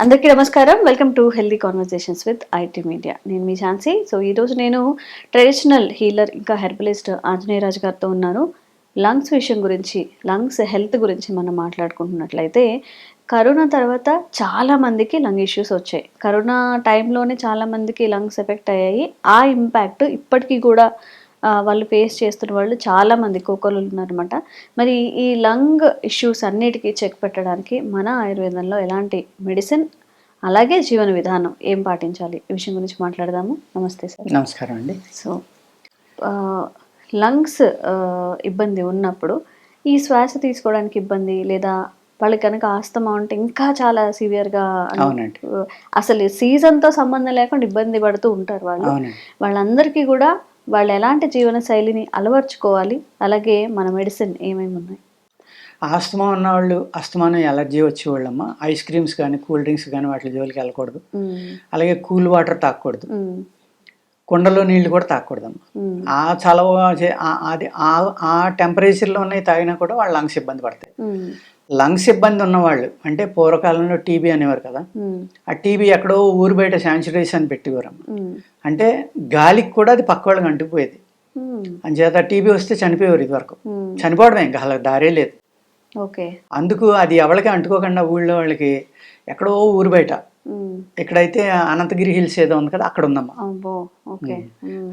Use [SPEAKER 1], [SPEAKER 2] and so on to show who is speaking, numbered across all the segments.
[SPEAKER 1] అందరికీ నమస్కారం. Welcome to healthy conversations with IT media. నేను మీ ఝాన్సీ. సో ఈరోజు నేను ట్రెడిషనల్ హీలర్ ఇంకా హెర్బలిస్ట్ ఆంజనేయరాజు గారితో ఉన్నాను. లంగ్స్ విషయం గురించి, లంగ్స్ హెల్త్ గురించి మనం మాట్లాడుకుంటున్నట్లయితే, కరోనా తర్వాత చాలామందికి లంగ్ ఇష్యూస్ వచ్చాయి. కరోనా టైంలోనే చాలామందికి లంగ్స్ ఎఫెక్ట్ అయ్యాయి. ఆ ఇంపాక్ట్ ఇప్పటికీ కూడా వాళ్ళు ఫేస్ చేస్తున్న వాళ్ళు చాలామంది కోకోలు ఉన్నారన్నమాట. మరి ఈ లంగ్ ఇష్యూస్ అన్నిటికీ చెక్ పెట్టడానికి మన ఆయుర్వేదంలో ఎలాంటి మెడిసిన్, అలాగే జీవన విధానం ఏం పాటించాలి, ఈ విషయం గురించి మాట్లాడదాము. నమస్తే సార్.
[SPEAKER 2] నమస్కారం అండి.
[SPEAKER 1] సో లంగ్స్ ఇబ్బంది ఉన్నప్పుడు ఈ శ్వాస తీసుకోవడానికి ఇబ్బంది, లేదా వాళ్ళకి కనుక ఆస్తమా ఉంటే ఇంకా చాలా సివియర్గా,
[SPEAKER 2] అవునండి.
[SPEAKER 1] అసలు సీజన్తో సంబంధం లేకుండా ఇబ్బంది పడుతూ ఉంటారు వాళ్ళు.
[SPEAKER 2] అవునండి.
[SPEAKER 1] వాళ్ళందరికీ కూడా వాళ్ళు ఎలాంటి జీవన శైలిని అలవర్చుకోవాలి, అలాగే మన మెడిసిన్ ఏమేమి ఉన్నాయి?
[SPEAKER 2] ఆస్తమా ఉన్నవాళ్ళు, అస్తమానం ఎలర్జీ వచ్చేవాళ్ళమ్మ ఐస్ క్రీమ్స్ కానీ, కూల్ డ్రింక్స్ కానీ వాటి జోలికి వెళ్ళకూడదు. అలాగే కూల్ వాటర్ తాగకూడదు. కుండలో నీళ్లు కూడా తాగకూడదమ్మ. ఆ చలవ అది ఆ టెంపరేచర్లోనే తాగినా కూడా వాళ్ళ లంగ్స్ ఇబ్బంది పడతాయి. లంగ్స్ ఇబ్బంది ఉన్నవాళ్ళు అంటే పూర్వకాలంలో టీబీ అనేవారు కదా. ఆ టీబీ ఎక్కడో ఊరు బయట శాంచురీస్ అని పెట్టేవారమ్మ. అంటే గాలికి కూడా అది పక్క వాళ్ళకి అంటుకుపోయేది. అంచేత టీబీ వస్తే చనిపోయేవారు ఇదివరకు. చనిపోవడమే, ఇంకా అలా దారే లేదు.
[SPEAKER 1] ఓకే. అందుకు
[SPEAKER 2] అది ఎవరికి అంటుకోకుండా ఊళ్ళో వాళ్ళకి ఎక్కడో ఊరు బయట, ఎక్కడైతే అనంతగిరి హిల్స్ ఏదో ఉంది కదా అక్కడ ఉందమ్మా.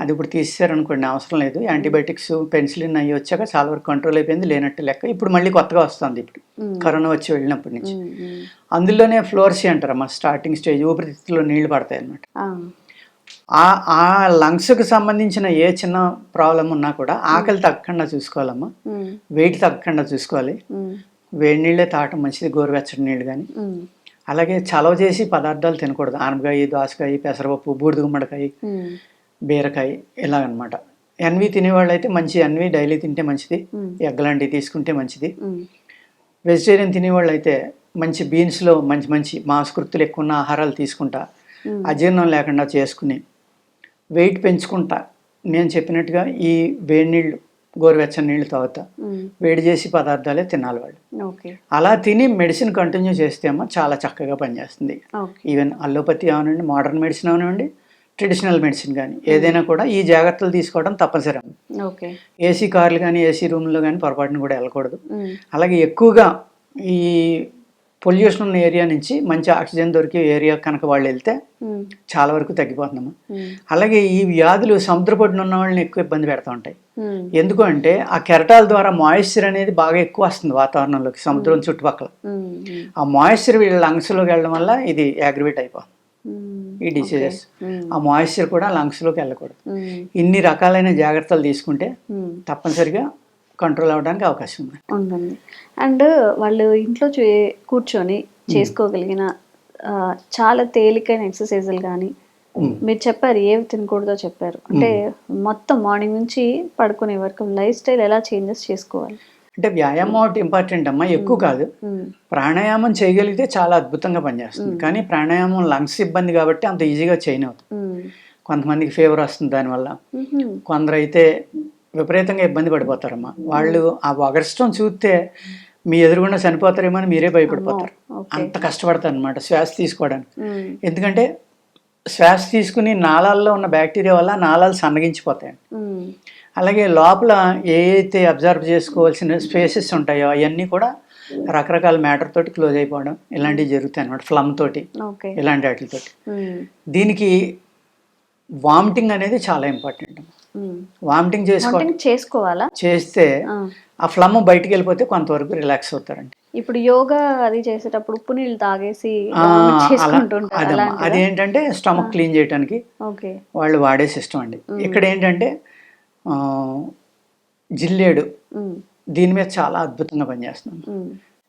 [SPEAKER 2] అది ఇప్పుడు తీసేశారనుకోండి, అవసరం లేదు. యాంటీబయాటిక్స్, పెన్సిలిన్ అయ్యి వచ్చాక చాలా వరకు కంట్రోల్ అయిపోయింది, లేనట్టు లెక్క. ఇప్పుడు మళ్ళీ కొత్తగా వస్తుంది. ఇప్పుడు కరోనా వచ్చి వెళ్ళినప్పటి నుంచి అందులోనే ఫ్లోర్సీ అంటారమ్మా, స్టార్టింగ్ స్టేజ్, ఊపిరితిత్తులో నీళ్లు పడతాయి అన్నమాట. ఆ లంగ్స్కి సంబంధించిన ఏ చిన్న ప్రాబ్లం ఉన్నా కూడా ఆకలి తగ్గకుండా చూసుకోవాలమ్మా, వెయిట్ తగ్గకుండా చూసుకోవాలి. వేడి నీళ్ళే తాగటం మంచిది, గోరువెచ్చని నీళ్ళు కానీ. అలాగే చలవ చేసి పదార్థాలు తినకూడదు. ఆనపకాయ, దోసకాయ, పెసరపప్పు, బూడిద గుమ్మడికాయ, బీరకాయ ఇలాగనమాట. ఎన్వి తినేవాళ్ళు అయితే మంచి ఎన్వి డైలీ తింటే మంచిది. ఎగ్ లాంటివి తీసుకుంటే మంచిది. వెజిటేరియన్ తినేవాళ్ళు అయితే మంచి బీన్స్లో మంచి మంచి మాంసకృతులు ఎక్కువ ఉన్న ఆహారాలు తీసుకుంటా, అజీర్ణం లేకుండా చేసుకుని వెయిట్ పెంచుకుంటా నేను చెప్పినట్టుగా ఈ వేడి నీళ్ళు, గోరువెచ్చని నీళ్ళు తాగుతా, వేడి చేసి పదార్థాలే తినాలి వాళ్ళు. అలా తిని మెడిసిన్ కంటిన్యూ చేస్తే అమ్మ చాలా చక్కగా పనిచేస్తుంది. ఈవెన్ అల్లోపతి అవనండి, మోడర్న్ మెడిసిన్ అవనండి, ట్రెడిషనల్ మెడిసిన్ కానీ ఏదైనా కూడా ఈ జాగ్రత్తలు తీసుకోవడం తప్పనిసరి. ఏసీ కార్లు కానీ, ఏసీ రూమ్లో కానీ పొరపాటును కూడా వెళ్ళకూడదు. అలాగే ఎక్కువగా ఈ పొల్యూషన్ ఉన్న ఏరియా నుంచి మంచి ఆక్సిజన్ దొరికే ఏరియా కనుక వాళ్ళు వెళ్తే చాలా వరకు తగ్గిపోతుందమ్మా. అలాగే ఈ వ్యాధులు సముద్రపొడిన ఉన్న వాళ్ళని ఎక్కువ ఇబ్బంది పెడతా ఉంటాయి. ఎందుకు అంటే ఆ కెరటాల ద్వారా మాయిశ్చర్ అనేది బాగా ఎక్కువ వస్తుంది వాతావరణంలోకి, సముద్రం చుట్టుపక్కల. ఆ మాయిశ్చర్ వీళ్ళ లంగ్స్లోకి వెళ్ళడం వల్ల ఇది యాగ్రివేట్ అయిపోతుంది, ఈ డిసీజెస్. ఆ మాయిశ్చర్ కూడా లంగ్స్లోకి వెళ్ళకూడదు. ఇన్ని రకాలైన జాగ్రత్తలు తీసుకుంటే తప్పనిసరిగా కంట్రోల్ అవ్వడానికి అవకాశం
[SPEAKER 1] ఉంటుంది. అండ్ వాళ్ళు ఇంట్లో కూర్చొని చేసుకోగలిగిన చాలా తేలికైన ఎక్సర్సైజులు కానీ మీరు చెప్పారు, ఏవి తినకూడదో చెప్పారు. అంటే మొత్తం మార్నింగ్ నుంచి పడుకునే వరకు లైఫ్ స్టైల్ ఎలా చేంజెస్ చేసుకోవాలి?
[SPEAKER 2] అంటే వ్యాయామం ఒకటి ఇంపార్టెంట్ అమ్మా, ఎక్కువ కాదు. ప్రాణాయామం చేయగలిగితే చాలా అద్భుతంగా పనిచేస్తుంది. కానీ ప్రాణాయామం లంగ్స్ ఇబ్బంది కాబట్టి అంత ఈజీగా చేయనవుతుంది. కొంతమందికి ఫీవర్ వస్తుంది దానివల్ల, కొందరు అయితే విపరీతంగా ఇబ్బంది పడిపోతారమ్మా. వాళ్ళు ఆ అగర్ష్టం చూస్తే మీ ఎదురుగుండా చనిపోతారేమో అని మీరే భయపడిపోతారు. అంత కష్టపడతారు అనమాట శ్వాస తీసుకోవడానికి. ఎందుకంటే శ్వాస తీసుకుని నాళాల్లో ఉన్న బ్యాక్టీరియా వల్ల నాళాలు సన్నగించిపోతాయి. అలాగే లోపల ఏ అయితే అబ్జర్వ్ చేసుకోవాల్సిన స్పేసెస్ ఉంటాయో అవన్నీ కూడా రకరకాల మ్యాటర్ తోటి క్లోజ్ అయిపోవడం ఇలాంటివి జరుగుతాయి అనమాట, ఫ్లమ్ తోటి, ఇలాంటి వాటితోటి. దీనికి వామిటింగ్ అనేది చాలా ఇంపార్టెంట్. వామిటింగ్
[SPEAKER 1] చేసుకోవాలా?
[SPEAKER 2] చేస్తే ఆ ఫ్లమ్ బయటికి వెళ్ళిపోతే కొంతవరకు రిలాక్స్ అవుతారండి.
[SPEAKER 1] ఇప్పుడు యోగా అది చేసేటప్పుడు ఉప్పు నీళ్ళు తాగేసి
[SPEAKER 2] అదేంటంటే స్టమక్ క్లీన్ చేయడానికి వాళ్ళు వాడే సిస్టమ్ అండి. ఇక్కడ ఏంటంటే జిల్లేడు దీని మీద చాలా అద్భుతంగా పనిచేస్తుంది.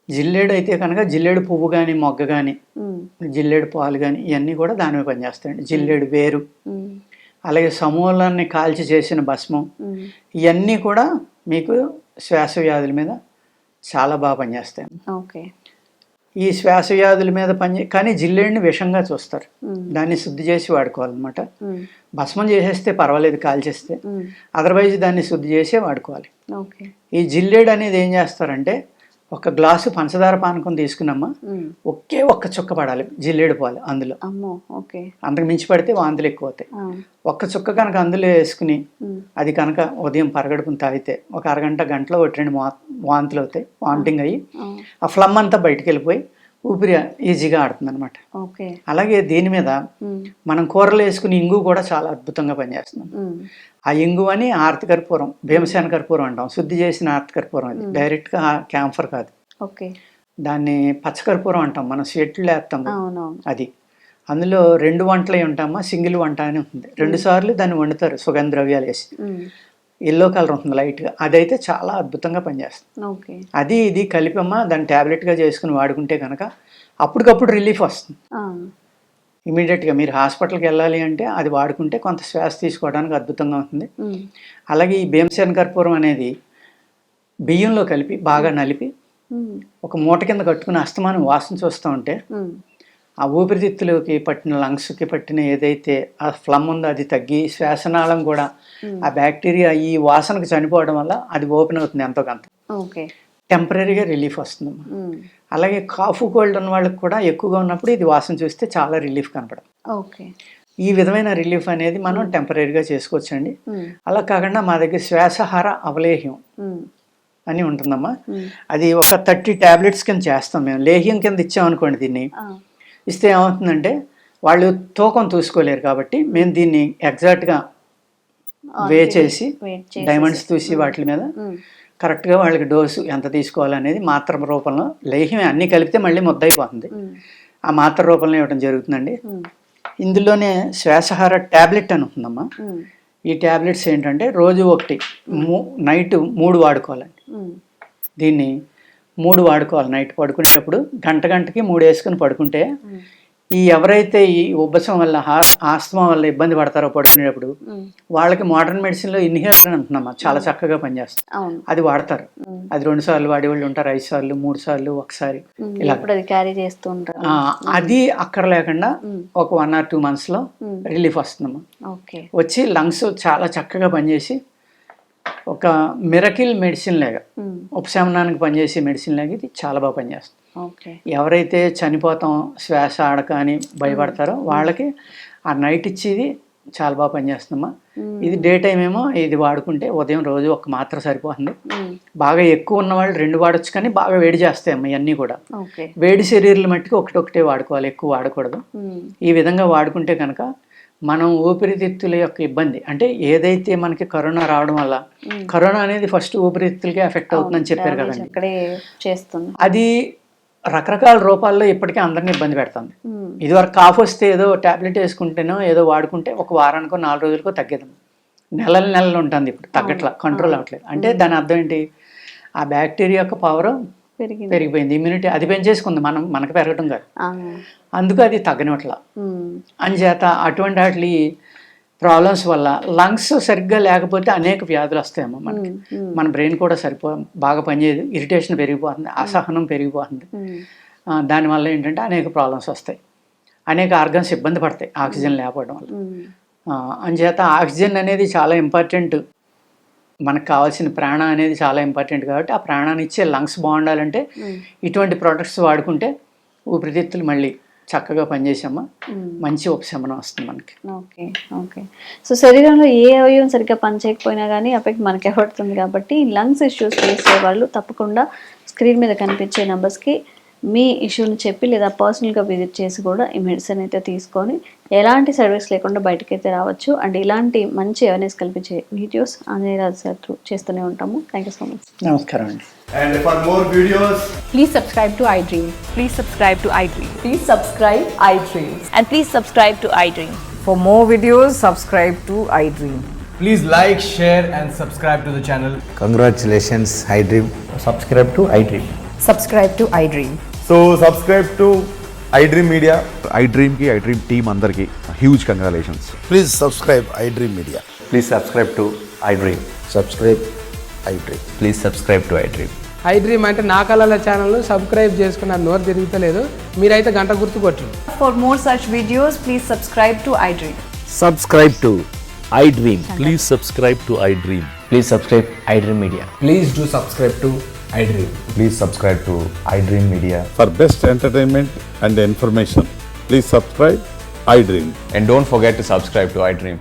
[SPEAKER 2] జిల్లేడు అయితే కనుక జిల్లేడు పువ్వు కానీ, మొగ్గ కానీ, జిల్లేడు పాలు కానీ ఇవన్నీ కూడా దాని మీద పనిచేస్తాయండి. జిల్లేడు వేరు, అలాగే సమూలాన్ని కాల్చి చేసిన భస్మం, ఇవన్నీ కూడా మీకు శ్వాస వ్యాధుల మీద చాలా బాగా పనిచేస్తాయి. ఈ శ్వాస వ్యాధుల మీద కానీ జిల్లేడిని విషంగా చూస్తారు, దాన్ని శుద్ధి చేసి వాడుకోవాలన్నమాట. భస్మం చేసేస్తే పర్వాలేదు, కాల్చేస్తే. అదర్వైజ్ దాన్ని శుద్ధి చేసే వాడుకోవాలి. ఈ జిల్లేడు అనేది ఏం చేస్తారంటే ఒక గ్లాసు పంచదార పానకం తీసుకున్నామా, ఒకే ఒక్క చుక్క పడాలి జిల్లేడు పాలు అందులో.
[SPEAKER 1] అమ్మో, ఓకే.
[SPEAKER 2] అంతకు మించి పడితే వాంతులు ఎక్కువ అవుతాయి. ఒక్క చుక్క కనుక అందులో వేసుకుని అది కనుక ఉదయం పరగడుపుని తాగితే ఒక అరగంట గంటలో 2 వాంతులు అవుతాయి, వామిటింగ్ అయ్యి ఆ ఫ్లమ్ అంతా బయటికి వెళ్ళిపోయి ఊపిరి ఈజీగా ఆడుతుంది అనమాట. అలాగే దీని మీద మనం కూరలు వేసుకుని ఇంగు కూడా చాలా అద్భుతంగా పనిచేస్తుంది. ఆ ఇంగు అని ఆర్తి కర్పూరం, భీమసేన కర్పూరం అంటాం, శుద్ధి చేసిన ఆర్తి కర్పూరం. అది డైరెక్ట్గా క్యాంఫర్ కాదు, దాన్ని పచ్చకర్పూరం అంటాం, మనం స్వెట్లు వేస్తాం అది. అందులో 2 వంటలు ఉంటామా, సింగిల్ వంట అని ఉంటుంది. 2 సార్లు దాన్ని వండుతారు సుగంధ ద్రవ్యాలు వేసి, ఎల్లో కలర్ ఉంటుంది లైట్గా. అదైతే చాలా అద్భుతంగా పనిచేస్తుంది. అది ఇది కలిపమ్మా దాన్ని ట్యాబ్లెట్గా చేసుకుని వాడుకుంటే కనుక అప్పటికప్పుడు రిలీఫ్ వస్తుంది. ఇమీడియట్గా మీరు హాస్పిటల్కి వెళ్ళాలి అంటే అది వాడుకుంటే కొంత శ్వాస తీసుకోవడానికి అద్భుతంగా ఉంటుంది. అలాగే ఈ భీమసేన కర్పూరం అనేది బియ్యంలో కలిపి బాగా నలిపి ఒక మూట కింద కట్టుకుని అస్తమానం వాసన చూస్తూ ఉంటే ఆ ఊపిరితిత్తులకి పట్టిన, లంగ్స్కి పట్టిన ఏదైతే ఆ ఫ్లమ్ ఉందో అది తగ్గి శ్వాసనాళం కూడా ఆ బ్యాక్టీరియా ఈ వాసనకు చనిపోవడం వల్ల అది ఓపెన్ అవుతుంది ఎంతో కొంత. టెంపరీగా రిలీఫ్ వస్తుంది. అలాగే కాఫ్ కోల్డ్ ఉన్న వాళ్ళకి కూడా ఎక్కువగా ఉన్నప్పుడు ఇది వాసన చూస్తే చాలా రిలీఫ్ కనపడదు. ఈ విధమైన రిలీఫ్ అనేది మనం టెంపరీగా చేసుకోవచ్చండి. అలా కాకుండా మా దగ్గర శ్వాసహార అవలేహ్యం అని ఉంటుందమ్మా. అది ఒక 30 టాబ్లెట్స్ కింద చేస్తాం మేము. లేహ్యం కింద ఇచ్చామనుకోండి, దీన్ని ఇస్తే ఏమవుతుందంటే వాళ్ళు తూకం చూసుకోలేరు కాబట్టి మేము దీన్ని ఎగ్జాక్ట్గా వే చేసి డైమండ్స్ చూసి వాటి మీద కరెక్ట్గా వాళ్ళకి డోసు ఎంత తీసుకోవాలనేది మాత్ర రూపంలో, లేహ్యం అన్నీ కలిపితే మళ్ళీ ముద్ద అయిపోతుంది, ఆ మాత్ర రూపంలో ఇవ్వడం జరుగుతుందండి. ఇందులోనే శ్వాసహార ట్యాబ్లెట్ అని ఉంటుందమ్మా. ఈ ట్యాబ్లెట్స్ ఏంటంటే రోజు ఒకటి, నైట్ 3 వాడుకోవాలండి. దీన్ని 3 వాడుకోవాలి. నైట్ పడుకునేటప్పుడు గంటకి 3 వేసుకుని పడుకుంటే ఈ ఎవరైతే ఈ ఉబ్బసం వల్ల ఆస్తమా వల్ల ఇబ్బంది పడతారో పడుకునేటప్పుడు వాళ్ళకి మోడర్న్ మెడిసిన్లో ఇన్హేలర్ అని అంటున్నామా, చాలా చక్కగా పనిచేస్తుంది. అది వాడతారు. అది 2 సార్లు వాడేవాళ్ళు ఉంటారు, 5 సార్లు, 3 సార్లు, ఒకసారి ఇలా క్యారీ చేస్తూ ఉంటారు. అది అక్కడ లేకుండా ఒక 1 or 2 monthsలో రిలీఫ్ వస్తుందమ్మా. వచ్చి లంగ్స్ చాలా చక్కగా పనిచేసి ఒక మిరకిల్ మెడిసిన్ లాగా, ఉపశమనానికి పనిచేసే మెడిసిన్ లాగా ఇది చాలా బాగా పనిచేస్తుంది. ఎవరైతే చనిపోతాం శ్వాస ఆడక అని భయపడతారో వాళ్ళకి ఆ నైట్ ఇచ్చేది చాలా బాగా పనిచేస్తుందమ్మా. ఇది డే టైం ఏమో ఇది వాడుకుంటే ఉదయం రోజు 1 మాత్ర సరిపోతుంది. బాగా ఎక్కువ ఉన్న వాళ్ళు 2 వాడచ్చు, కానీ బాగా వేడి చేస్తాయమ్మా ఇవన్నీ కూడా. వేడి శరీరాల మట్టుకు ఒకటే వాడుకోవాలి, ఎక్కువ వాడకూడదు. ఈ విధంగా వాడుకుంటే కనుక మనం ఊపిరితిత్తుల యొక్క ఇబ్బంది, అంటే ఏదైతే మనకి కరోనా రావడం వల్ల, కరోనా అనేది ఫస్ట్ ఊపిరితిత్తులకే ఎఫెక్ట్ అవుతుందని చెప్పారు కదండి, అది రకరకాల రూపాల్లో ఇప్పటికే అందరినీ ఇబ్బంది పెడుతుంది. ఇదివరకు కాఫ్ వస్తే ఏదో ట్యాబ్లెట్ వేసుకుంటేనో ఏదో వాడుకుంటే ఒక వారానికో 4 రోజులకో తగ్గేది. నెలలు ఉంటుంది, ఇప్పుడు తగ్గట్లా, కంట్రోల్ అవ్వట్లేదు. అంటే దాని అర్థం ఏంటి, ఆ బ్యాక్టీరియా యొక్క పవర్ పెరిగిపోయింది, ఇమ్యూనిటీ అది పెంచేసుకుంది, మనకు పెరగటం కాదు. అందుకు అది తగ్గనట్ల. అంచేత అటువంటి వాటి ప్రాబ్లమ్స్ వల్ల లంగ్స్ సరిగ్గా లేకపోతే అనేక వ్యాధులు వస్తాయమ్మా మనకి. మన బ్రెయిన్ కూడా బాగా పనిచేయదు, ఇరిటేషన్ పెరిగిపోతుంది, అసహనం పెరిగిపోతుంది. దానివల్ల ఏంటంటే అనేక ప్రాబ్లమ్స్ వస్తాయి, అనేక ఆర్గన్స్ ఇబ్బంది పడతాయి ఆక్సిజన్ లేకపోవడం వల్ల. అంచేత ఆక్సిజన్ అనేది చాలా ఇంపార్టెంట్, మనకు కావాల్సిన ప్రాణ అనేది చాలా ఇంపార్టెంట్. కాబట్టి ఆ ప్రాణాన్ని ఇచ్చే లంగ్స్ బాగుండాలంటే ఇటువంటి ప్రొడక్ట్స్ వాడుకుంటే ఊపిరితిత్తులు మళ్ళీ చక్కగా పనిచేసామా మంచి ఉపశమనం వస్తుంది మనకి.
[SPEAKER 1] ఓకే. సో శరీరంలో ఏ అవయవం సరిగ్గా పనిచేయకపోయినా కానీ ఎఫెక్ట్ మనకే పడుతుంది. కాబట్టి లంగ్స్ ఇష్యూస్ ఫేస్ అయ్యే వాళ్ళు తప్పకుండా స్క్రీన్ మీద కనిపించే నెంబర్స్కి మీ ఇష్యూని చెప్పి లేదా పర్సనల్గా విజిట్ చేసి కూడా ఈ మెడిసిన్ అయితే తీసుకొని ఎలాంటి సర్వీస్ లేకుండా బయటకైతే రావచ్చు. అండ్ ఇలాంటి మంచి అవేర్నెస్ కల్పించే వీడియోస్ ఆంజనేయరాజు సార్ త్రూ చేస్తూనే ఉంటాము. Thank you so much.
[SPEAKER 2] నమస్కారం అండి.
[SPEAKER 3] And for more videos,
[SPEAKER 4] please subscribe to iDream.
[SPEAKER 5] Please subscribe to iDream.
[SPEAKER 4] Please subscribe iDream.
[SPEAKER 5] And please subscribe to iDream.
[SPEAKER 4] For more videos, subscribe to iDream.
[SPEAKER 3] please like, share and subscribe to the channel.
[SPEAKER 6] Congratulations, iDream.
[SPEAKER 7] Subscribe to iDream.
[SPEAKER 4] Subscribe to iDream.
[SPEAKER 3] So subscribe to iDream Media.
[SPEAKER 8] iDream ki iDream team andarki huge congratulations.
[SPEAKER 6] Please subscribe iDream Media.
[SPEAKER 7] Please subscribe to iDream.
[SPEAKER 6] Subscribe iDream.
[SPEAKER 7] Please subscribe to iDream.
[SPEAKER 9] iDream అంటే నా కళల channel subscribe చేసుకున్న నోరు తిరుగుతలేదు, మీరైతే గంట గుర్తు కొట్టండి.
[SPEAKER 4] For more such videos, please subscribe to iDream.
[SPEAKER 10] Subscribe to iDream. Please subscribe to iDream.
[SPEAKER 7] Please subscribe iDream Media.
[SPEAKER 3] Please do subscribe to iDream.
[SPEAKER 7] Please subscribe to iDream Media.
[SPEAKER 10] For best entertainment and information, please subscribe iDream.
[SPEAKER 7] And don't forget to subscribe to iDream.